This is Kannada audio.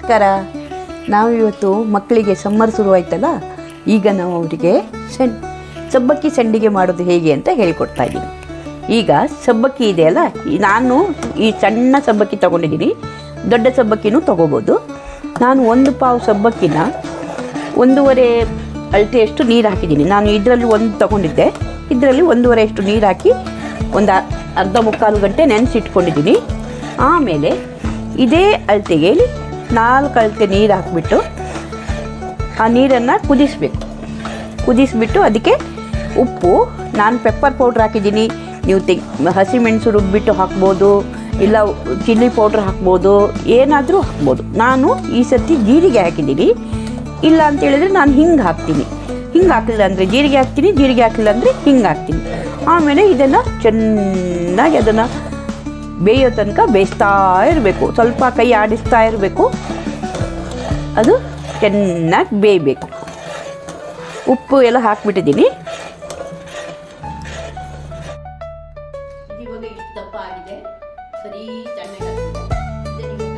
ನಮಸ್ಕಾರ. ನಾವು ಇವತ್ತು ಮಕ್ಕಳಿಗೆ ಸಮ್ಮರ್ ಶುರುವಾಯ್ತಲ್ಲ, ಈಗ ನಾವು ಅವರಿಗೆ ಸಬ್ಬಕ್ಕಿ ಸಂಡಿಗೆ ಮಾಡೋದು ಹೇಗೆ ಅಂತ ಹೇಳಿಕೊಡ್ತಾ ಇದ್ದೀನಿ. ಈಗ ಸಬ್ಬಕ್ಕಿ ಇದೆಯಲ್ಲ, ನಾನು ಈ ಸಣ್ಣ ಸಬ್ಬಕ್ಕಿ ತೊಗೊಂಡಿದ್ದೀನಿ, ದೊಡ್ಡ ಸಬ್ಬಕ್ಕಿನೂ ತೊಗೋಬೋದು. ನಾನು 1 ಪಾವು ಸಬ್ಬಕ್ಕಿನ 1.5 ಅಳತೆಯಷ್ಟು ನೀರು ಹಾಕಿದ್ದೀನಿ. ನಾನು ಇದರಲ್ಲಿ 1 ತೊಗೊಂಡಿದ್ದೆ, ಇದರಲ್ಲಿ 1.5 ಅಷ್ಟು ನೀರು ಹಾಕಿ ಒಂದು ಅರ್ಧ ಮುಕ್ಕಾಲು ಗಂಟೆ ನೆನೆಸಿಟ್ಕೊಂಡಿದ್ದೀನಿ. ಆಮೇಲೆ ಇದೇ ಅಳತೆಗೆ 4 ಅಳತೆ ನೀರು ಹಾಕಿಬಿಟ್ಟು ಆ ನೀರನ್ನು ಕುದಿಸ್ಬಿಟ್ಟು ಅದಕ್ಕೆ ಉಪ್ಪು, ನಾನು ಪೆಪ್ಪರ್ ಪೌಡ್ರ್ ಹಾಕಿದ್ದೀನಿ. ನೀವು ಹಸಿಮೆಣಸು ರುಬ್ಬಿಟ್ಟು ಹಾಕ್ಬೋದು, ಇಲ್ಲ ಚಿಲ್ಲಿ ಪೌಡ್ರ್ ಹಾಕ್ಬೋದು, ಏನಾದರೂ ಹಾಕ್ಬೋದು. ನಾನು ಈ ಸರ್ತಿ ಜೀರಿಗೆ ಹಾಕಿದ್ದೀನಿ. ಇಲ್ಲ ಅಂತೇಳಿದರೆ ನಾನು ಹಿಂಗೆ ಹಾಕ್ತೀನಿ. ಹಿಂಗೆ ಹಾಕಲಿಲ್ಲ ಅಂದರೆ ಜೀರಿಗೆ ಹಾಕ್ತೀನಿ, ಜೀರಿಗೆ ಹಾಕಲಿಲ್ಲ ಅಂದರೆ ಹಿಂಗೆ ಹಾಕ್ತೀನಿ. ಆಮೇಲೆ ಇದನ್ನು ಚೆನ್ನಾಗಿ ಅದನ್ನು ಬೇಯೋ ತನಕ ಬೇಯಿಸ್ತಾ ಇರಬೇಕು. ಸ್ವಲ್ಪ ಕೈ ಆಡಿಸ್ತಾ ಇರಬೇಕು, ಅದು ಚೆನ್ನಾಗಿ ಬೇಯಬೇಕು. ಉಪ್ಪು ಎಲ್ಲ ಹಾಕ್ಬಿಟ್ಟಿದ್ದೀನಿ. ಇವಾಗ ಇಷ್ಟು ದಪ್ಪ ಆಗಿದೆ, ಸರಿ ತಣ್ಣಗಾಗಿದೆ.